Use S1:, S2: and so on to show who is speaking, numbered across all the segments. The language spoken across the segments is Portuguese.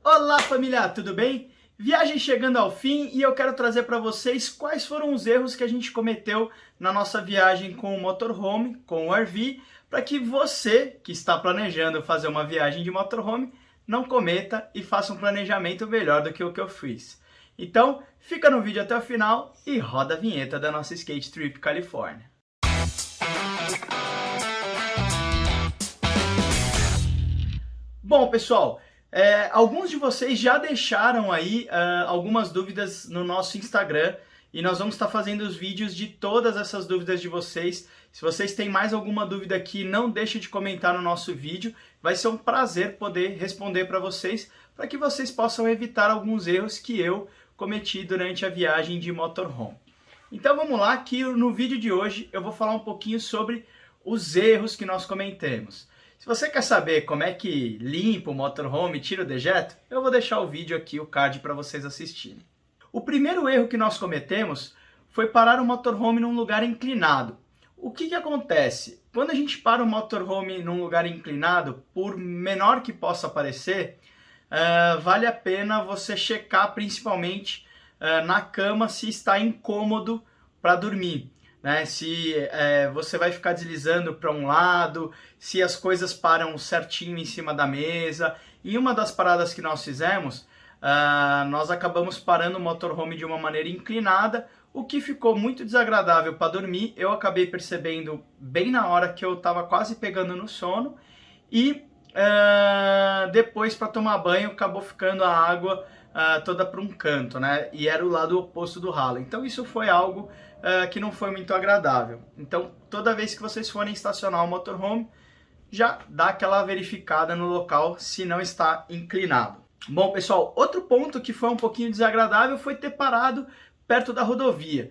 S1: Olá família, tudo bem? Viagem chegando ao fim e eu quero trazer para vocês quais foram os erros que a gente cometeu na nossa viagem com o motorhome, com o RV, para que você que está planejando fazer uma viagem de motorhome não cometa e faça um planejamento melhor do que o que eu fiz. Então, fica no vídeo até o final e roda a vinheta da nossa Skate Trip Califórnia. Bom, pessoal, alguns de vocês já deixaram aí algumas dúvidas no nosso Instagram e nós vamos estar fazendo os vídeos de todas essas dúvidas de vocês. Se vocês têm mais alguma dúvida aqui, não deixe de comentar no nosso vídeo. Vai ser um prazer poder responder para vocês que vocês possam evitar alguns erros que eu cometi durante a viagem de motorhome. Então vamos lá, que no vídeo de hoje eu vou falar um pouquinho sobre os erros que nós cometemos. Se você quer saber como é que limpa o motorhome e tira o dejeto, eu vou deixar o vídeo aqui, o card, para vocês assistirem. O primeiro erro que nós cometemos foi parar o motorhome num lugar inclinado. O que acontece? Quando a gente para o motorhome num lugar inclinado, por menor que possa parecer, vale a pena você checar principalmente na cama se está incômodo para dormir. Se você vai ficar deslizando para um lado, se as coisas param certinho em cima da mesa. Em uma das paradas que nós fizemos, nós acabamos parando o motorhome de uma maneira inclinada, o que ficou muito desagradável para dormir. Eu acabei percebendo bem na hora que eu estava quase pegando no sono e depois para tomar banho acabou ficando a água toda para um canto, e era o lado oposto do ralo. Então isso foi algo que não foi muito agradável. Então toda vez que vocês forem estacionar o motorhome, já dá aquela verificada no local se não está inclinado. Bom pessoal, outro ponto que foi um pouquinho desagradável foi ter parado perto da rodovia.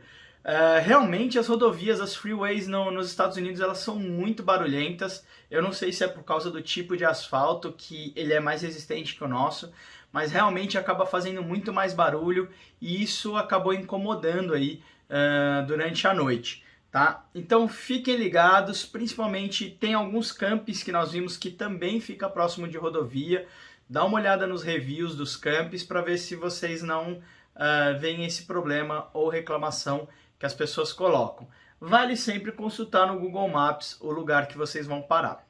S1: Realmente as rodovias, as freeways nos Estados Unidos, elas são muito barulhentas. Eu não sei se é por causa do tipo de asfalto, que ele é mais resistente que o nosso, mas realmente acaba fazendo muito mais barulho e isso acabou incomodando aí durante a noite, tá? Então fiquem ligados, principalmente tem alguns campings que nós vimos que também fica próximo de rodovia. Dá uma olhada nos reviews dos campings para ver se vocês não veem esse problema ou reclamação que as pessoas colocam. Vale sempre consultar no Google Maps o lugar que vocês vão parar.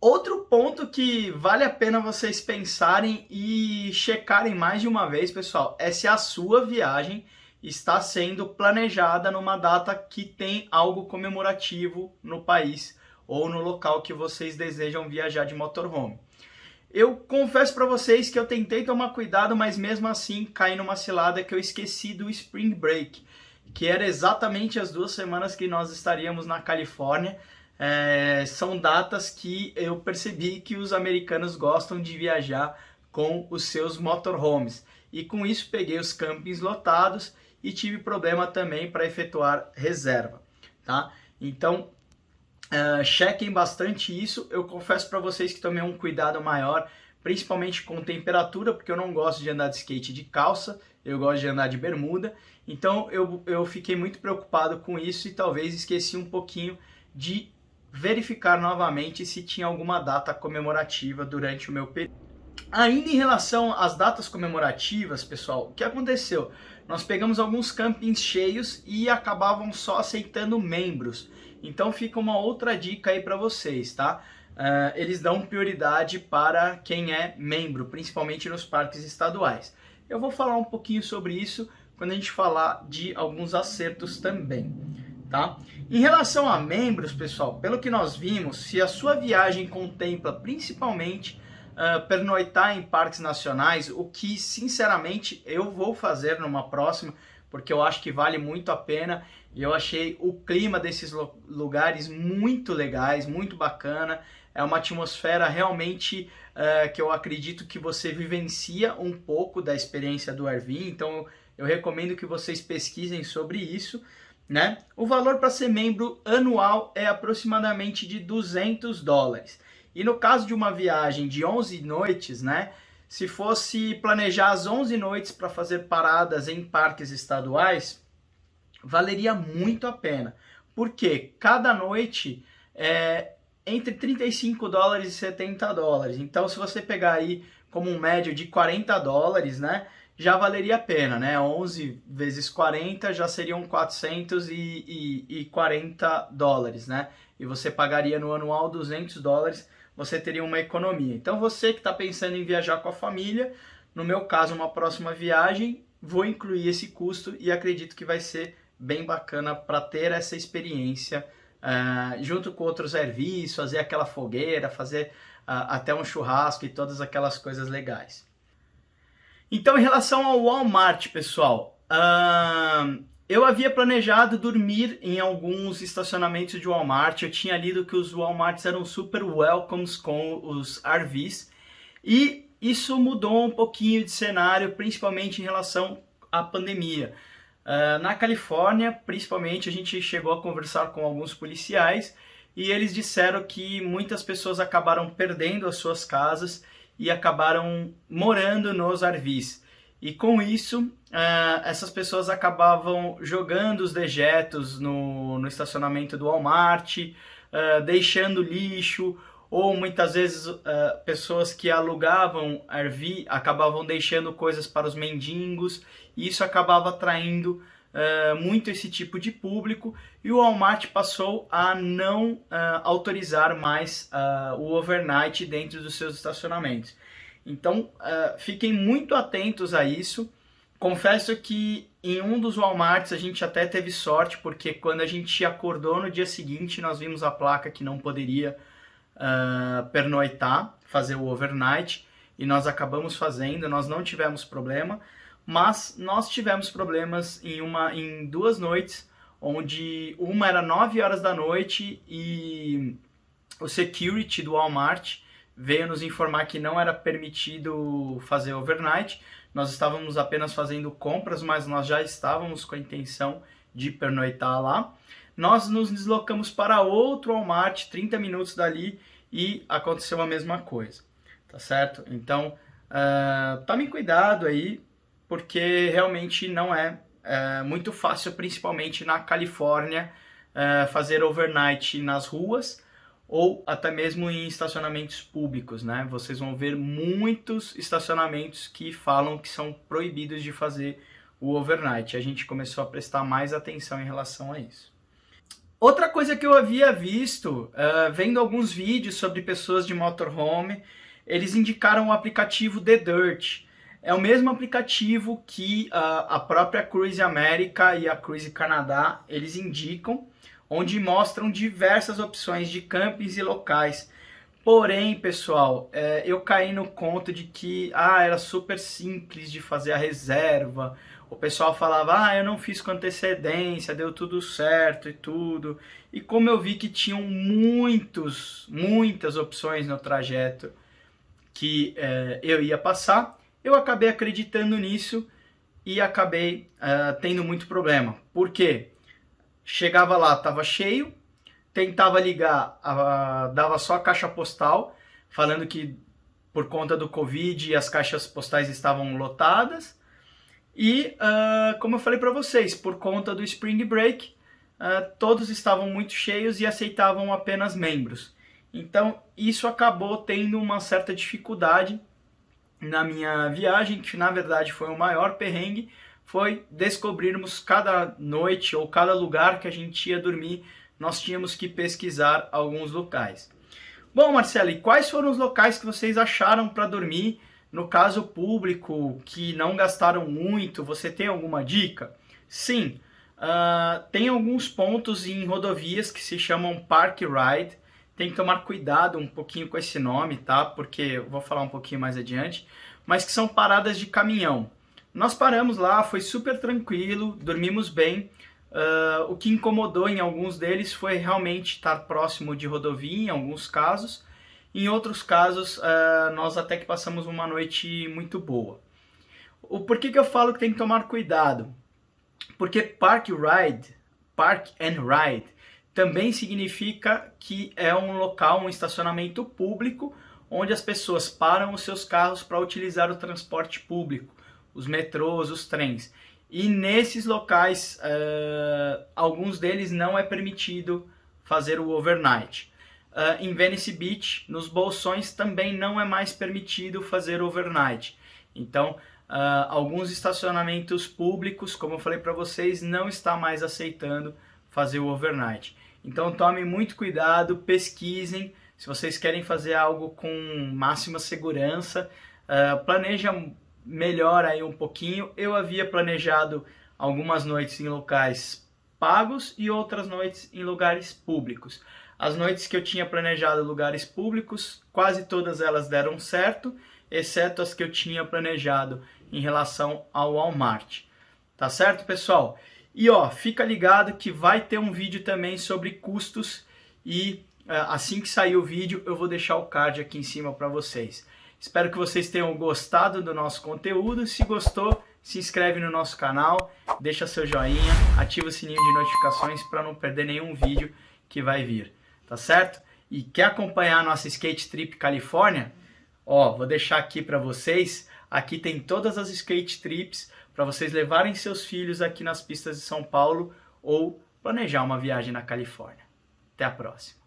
S1: Outro ponto que vale a pena vocês pensarem e checarem mais de uma vez, pessoal, é se a sua viagem está sendo planejada numa data que tem algo comemorativo no país ou no local que vocês desejam viajar de motorhome. Eu confesso para vocês que eu tentei tomar cuidado, mas mesmo assim caí numa cilada que eu esqueci do Spring Break, que era exatamente as 2 semanas que nós estaríamos na Califórnia. São datas que eu percebi que os americanos gostam de viajar com os seus motorhomes. E com isso peguei os campings lotados e tive problema também para efetuar reserva, tá? Então, chequem bastante isso. Eu confesso para vocês que tomei um cuidado maior, principalmente com temperatura, porque eu não gosto de andar de skate de calça, eu gosto de andar de bermuda. Então eu fiquei muito preocupado com isso e talvez esqueci um pouquinho de verificar novamente se tinha alguma data comemorativa durante o meu período. Ainda em relação às datas comemorativas, pessoal, o que aconteceu? Nós pegamos alguns campings cheios e acabavam só aceitando membros. Então fica uma outra dica aí para vocês, tá? Eles dão prioridade para quem é membro, principalmente nos parques estaduais. Eu vou falar um pouquinho sobre isso quando a gente falar de alguns acertos também, tá? Em relação a membros, pessoal, pelo que nós vimos, se a sua viagem contempla principalmente pernoitar em parques nacionais, o que sinceramente eu vou fazer numa próxima, porque eu acho que vale muito a pena e eu achei o clima desses lugares muito legais, muito bacana. É uma atmosfera realmente que eu acredito que você vivencia um pouco da experiência do RV, então eu recomendo que vocês pesquisem sobre isso, O valor para ser membro anual é aproximadamente de $200. E no caso de uma viagem de 11 noites, se fosse planejar as 11 noites para fazer paradas em parques estaduais, valeria muito a pena. Porque cada noite é entre $35 e $70. Então, se você pegar aí como um médio de $40, né? Já valeria a pena, né? 11 vezes 40 já seriam $440, né? E você pagaria no anual $200, você teria uma economia. Então você que está pensando em viajar com a família, no meu caso uma próxima viagem, vou incluir esse custo e acredito que vai ser bem bacana para ter essa experiência junto com outros serviços, fazer aquela fogueira, fazer até um churrasco e todas aquelas coisas legais. Então, em relação ao Walmart, pessoal, eu havia planejado dormir em alguns estacionamentos de Walmart. Eu tinha lido que os Walmarts eram super welcomes com os RVs e isso mudou um pouquinho de cenário, principalmente em relação à pandemia. Na Califórnia, principalmente, a gente chegou a conversar com alguns policiais e eles disseram que muitas pessoas acabaram perdendo as suas casas e acabaram morando nos RVs. E com isso, essas pessoas acabavam jogando os dejetos no estacionamento do Walmart, deixando lixo, ou muitas vezes pessoas que alugavam RV acabavam deixando coisas para os mendigos, e isso acabava atraindo muito esse tipo de público, e o Walmart passou a não autorizar mais o overnight dentro dos seus estacionamentos. Então, fiquem muito atentos a isso. Confesso que em um dos Walmarts a gente até teve sorte, porque quando a gente acordou no dia seguinte, nós vimos a placa que não poderia pernoitar, fazer o overnight, e nós acabamos fazendo, nós não tivemos problema. Mas nós tivemos problemas em 2 noites, onde uma era 9 horas da noite e o security do Walmart veio nos informar que não era permitido fazer overnight. Nós estávamos apenas fazendo compras, mas nós já estávamos com a intenção de pernoitar lá. Nós nos deslocamos para outro Walmart, 30 minutos dali, e aconteceu a mesma coisa, tá certo? Então, tomem cuidado aí, porque realmente não é muito fácil, principalmente na Califórnia, fazer overnight nas ruas ou até mesmo em estacionamentos públicos, né? Vocês vão ver muitos estacionamentos que falam que são proibidos de fazer o overnight. A gente começou a prestar mais atenção em relação a isso. Outra coisa que eu havia visto, vendo alguns vídeos sobre pessoas de motorhome, eles indicaram o aplicativo The Dirt. É o mesmo aplicativo que a própria Cruise America e a Cruise Canadá, eles indicam, onde mostram diversas opções de campings e locais. Porém, pessoal, eu caí no conto de que era super simples de fazer a reserva. O pessoal falava, eu não fiz com antecedência, deu tudo certo e tudo. E como eu vi que tinham muitas opções no trajeto que eu ia passar, eu acabei acreditando nisso e acabei tendo muito problema. Por quê? Chegava lá, estava cheio, tentava ligar, dava só a caixa postal, falando que por conta do Covid as caixas postais estavam lotadas. E, como eu falei para vocês, por conta do Spring Break, todos estavam muito cheios e aceitavam apenas membros. Então, isso acabou tendo uma certa dificuldade na minha viagem, que na verdade foi o maior perrengue, foi descobrirmos cada noite ou cada lugar que a gente ia dormir, nós tínhamos que pesquisar alguns locais. Bom, Marcelo, e quais foram os locais que vocês acharam para dormir? No caso público, que não gastaram muito, você tem alguma dica? Sim, tem alguns pontos em rodovias que se chamam Park Ride. Tem que tomar cuidado um pouquinho com esse nome, tá? Porque eu vou falar um pouquinho mais adiante. Mas que são paradas de caminhão. Nós paramos lá, foi super tranquilo, dormimos bem. O que incomodou em alguns deles foi realmente estar próximo de rodovia, em alguns casos. Em outros casos, nós até que passamos uma noite muito boa. Por que eu falo que tem que tomar cuidado? Porque Park and Ride, também significa que é um local, um estacionamento público, onde as pessoas param os seus carros para utilizar o transporte público, os metrôs, os trens. E nesses locais, alguns deles não é permitido fazer o overnight. em Venice Beach, nos bolsões, também não é mais permitido fazer overnight. Então, alguns estacionamentos públicos, como eu falei para vocês, não está mais aceitando fazer o overnight. Então tome muito cuidado, pesquisem, se vocês querem fazer algo com máxima segurança, planeja melhor aí um pouquinho. Eu havia planejado algumas noites em locais pagos e outras noites em lugares públicos. As noites que eu tinha planejado em lugares públicos, quase todas elas deram certo, exceto as que eu tinha planejado em relação ao Walmart. Tá certo, pessoal? E fica ligado que vai ter um vídeo também sobre custos e assim que sair o vídeo eu vou deixar o card aqui em cima para vocês. Espero que vocês tenham gostado do nosso conteúdo. Se gostou, se inscreve no nosso canal, deixa seu joinha, ativa o sininho de notificações para não perder nenhum vídeo que vai vir. Tá certo? E quer acompanhar a nossa Skate Trip Califórnia? Vou deixar aqui para vocês. Aqui tem todas as skate trips para vocês levarem seus filhos aqui nas pistas de São Paulo ou planejar uma viagem na Califórnia. Até a próxima!